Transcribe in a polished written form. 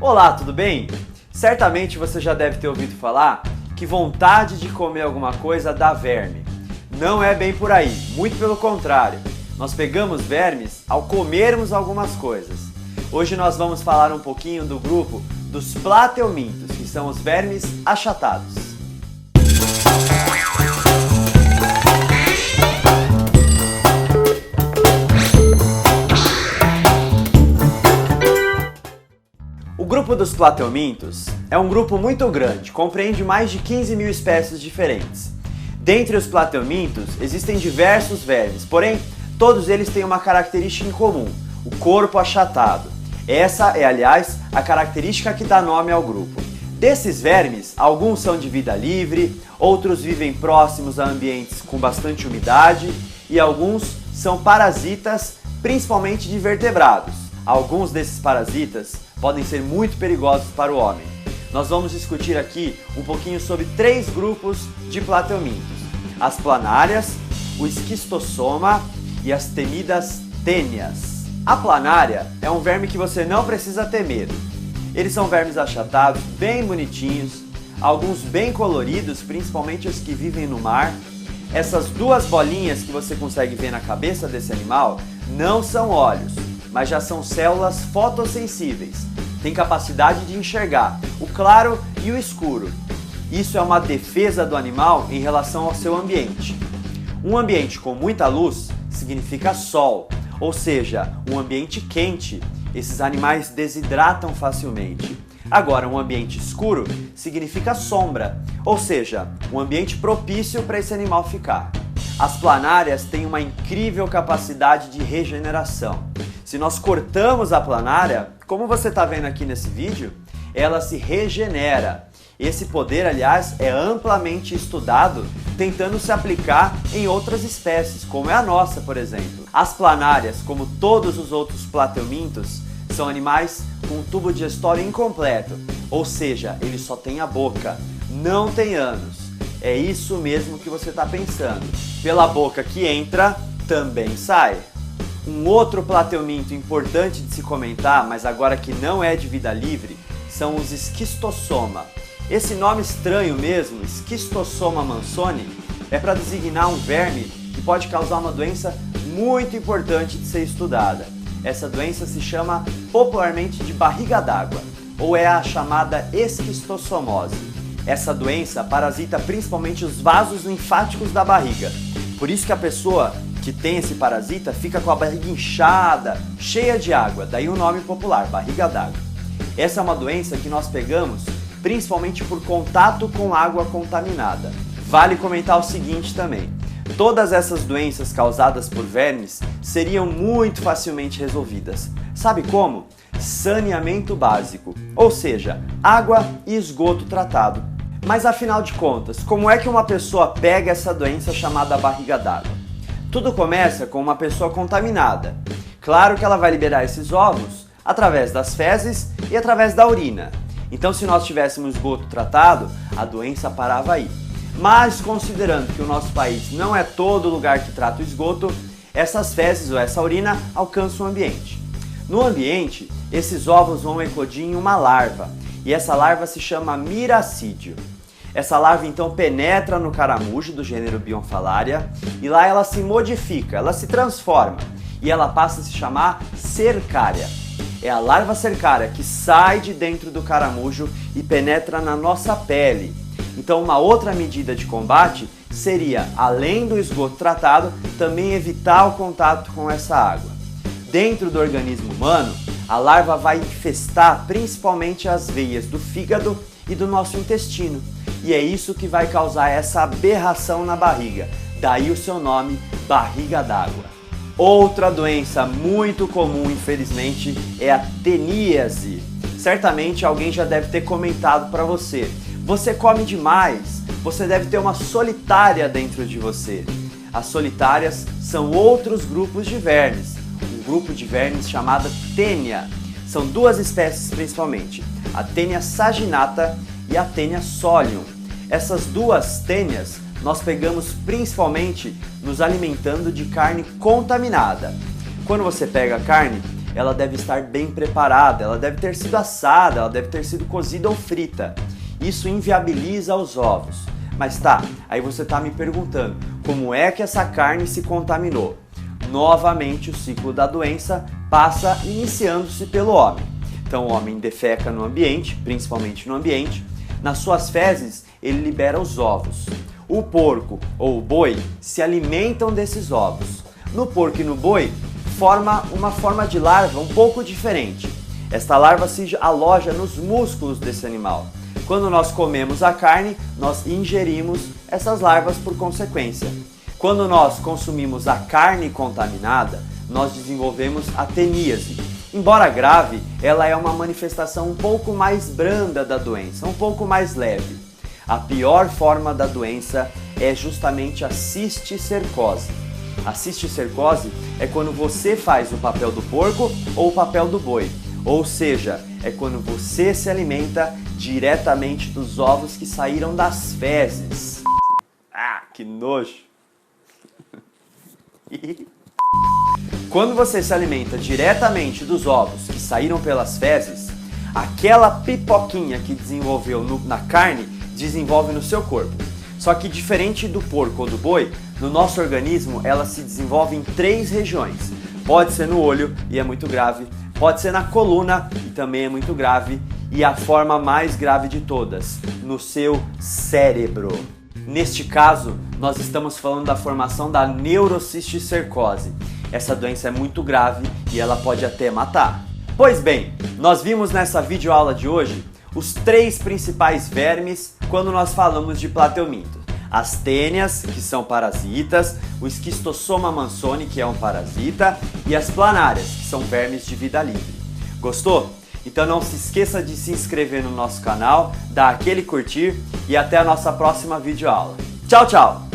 Olá, tudo bem? Certamente você já deve ter ouvido falar que vontade de comer alguma coisa dá verme. Não é bem por aí, muito pelo contrário. Nós pegamos vermes ao comermos algumas coisas. Hoje nós vamos falar um pouquinho do grupo dos plateumintos, que são os vermes achatados. O grupo dos plateumintos é um grupo muito grande, compreende mais de 15 mil espécies diferentes. Dentre os plateumintos existem diversos vermes, porém todos eles têm uma característica em comum, o corpo achatado. Essa é, aliás, a característica que dá nome ao grupo. Desses vermes, alguns são de vida livre, outros vivem próximos a ambientes com bastante umidade e alguns são parasitas, principalmente de vertebrados. Alguns desses parasitas podem ser muito perigosos para o homem. Nós vamos discutir aqui um pouquinho sobre 3 grupos de plateumintos: as planárias, o esquistossoma e as temidas tênias. A planária é um verme que você não precisa ter medo. Eles são vermes achatados, bem bonitinhos, alguns bem coloridos, principalmente os que vivem no mar. Essas duas bolinhas que você consegue ver na cabeça desse animal não são olhos, mas já são células fotossensíveis. Tem capacidade de enxergar o claro e o escuro. Isso é uma defesa do animal em relação ao seu ambiente. Um ambiente com muita luz significa sol, ou seja, um ambiente quente. Esses animais desidratam facilmente. Agora, um ambiente escuro significa sombra, ou seja, um ambiente propício para esse animal ficar. As planárias têm uma incrível capacidade de regeneração. Se nós cortamos a planária, como você está vendo aqui nesse vídeo, ela se regenera. Esse poder, aliás, é amplamente estudado, tentando se aplicar em outras espécies, como é a nossa, por exemplo. As planárias, como todos os outros plateumintos, são animais com um tubo digestório incompleto, ou seja, ele só tem a boca, não tem ânus. É isso mesmo que você está pensando. Pela boca que entra, também sai. Um outro plateuminto importante de se comentar, mas agora que não é de vida livre, são os esquistossoma. Esse nome estranho mesmo, esquistossoma mansoni, é para designar um verme que pode causar uma doença muito importante de ser estudada. Essa doença se chama popularmente de barriga d'água, ou é a chamada esquistossomose. Essa doença parasita principalmente os vasos linfáticos da barriga. Por isso que a pessoa que tem esse parasita fica com a barriga inchada, cheia de água, daí o nome popular, barriga d'água. Essa é uma doença que nós pegamos principalmente por contato com água contaminada. Vale comentar o seguinte também: todas essas doenças causadas por vermes seriam muito facilmente resolvidas. Sabe como? Saneamento básico, ou seja, água e esgoto tratado. Mas afinal de contas, como é que uma pessoa pega essa doença chamada barriga d'água? Tudo começa com uma pessoa contaminada. Claro que ela vai liberar esses ovos através das fezes e através da urina. Então, se nós tivéssemos esgoto tratado, a doença parava aí. Mas, considerando que o nosso país não é todo lugar que trata o esgoto, essas fezes ou essa urina alcançam o ambiente. No ambiente, esses ovos vão eclodir em uma larva, e essa larva se chama miracídio. Essa larva então penetra no caramujo do gênero Bionfalaria e lá ela se modifica, ela se transforma e ela passa a se chamar cercária. É a larva cercária que sai de dentro do caramujo e penetra na nossa pele. Então uma outra medida de combate seria, além do esgoto tratado, também evitar o contato com essa água. Dentro do organismo humano, a larva vai infestar principalmente as veias do fígado e do nosso intestino. E é isso que vai causar essa aberração na barriga, daí o seu nome, barriga d'água. Outra doença muito comum, infelizmente, é a teníase. Certamente alguém já deve ter comentado para você: você come demais, você deve ter uma solitária dentro de você. As solitárias são outros grupos de vermes, um grupo de vermes chamado tênia. São 2 espécies principalmente, a tênia saginata e a tênia solium. Essas 2 tênias nós pegamos principalmente nos alimentando de carne contaminada. Quando você pega a carne, ela deve estar bem preparada, ela deve ter sido assada, ela deve ter sido cozida ou frita. Isso inviabiliza os ovos. Mas tá, aí você tá me perguntando, como é que essa carne se contaminou? Novamente o ciclo da doença passa iniciando-se pelo homem. Então o homem defeca no ambiente, principalmente no ambiente, nas suas fezes ele libera os ovos. O porco ou o boi se alimentam desses ovos. No porco e no boi forma uma forma de larva um pouco diferente. Esta larva se aloja nos músculos desse animal. Quando nós comemos a carne, nós ingerimos essas larvas por consequência. Quando nós consumimos a carne contaminada, nós desenvolvemos a teníase. Embora grave, ela é uma manifestação um pouco mais branda da doença, um pouco mais leve. A pior forma da doença é justamente a cisticercose. A cisticercose é quando você faz o papel do porco ou o papel do boi. Ou seja, é quando você se alimenta diretamente dos ovos que saíram das fezes. Ah, que nojo! Quando você se alimenta diretamente dos ovos que saíram pelas fezes, aquela pipoquinha que desenvolveu na carne, desenvolve no seu corpo. Só que diferente do porco ou do boi, no nosso organismo ela se desenvolve em 3 regiões. Pode ser no olho e é muito grave, pode ser na coluna e também é muito grave, e a forma mais grave de todas, no seu cérebro. Neste caso, nós estamos falando da formação da neurocisticercose. Essa doença é muito grave e ela pode até matar. Pois bem, nós vimos nessa videoaula de hoje os 3 principais vermes quando nós falamos de plateuminto. As tênias, que são parasitas, o Schistosoma mansoni, que é um parasita, e as planárias, que são vermes de vida livre. Gostou? Então não se esqueça de se inscrever no nosso canal, dar aquele curtir e até a nossa próxima videoaula. Tchau, tchau!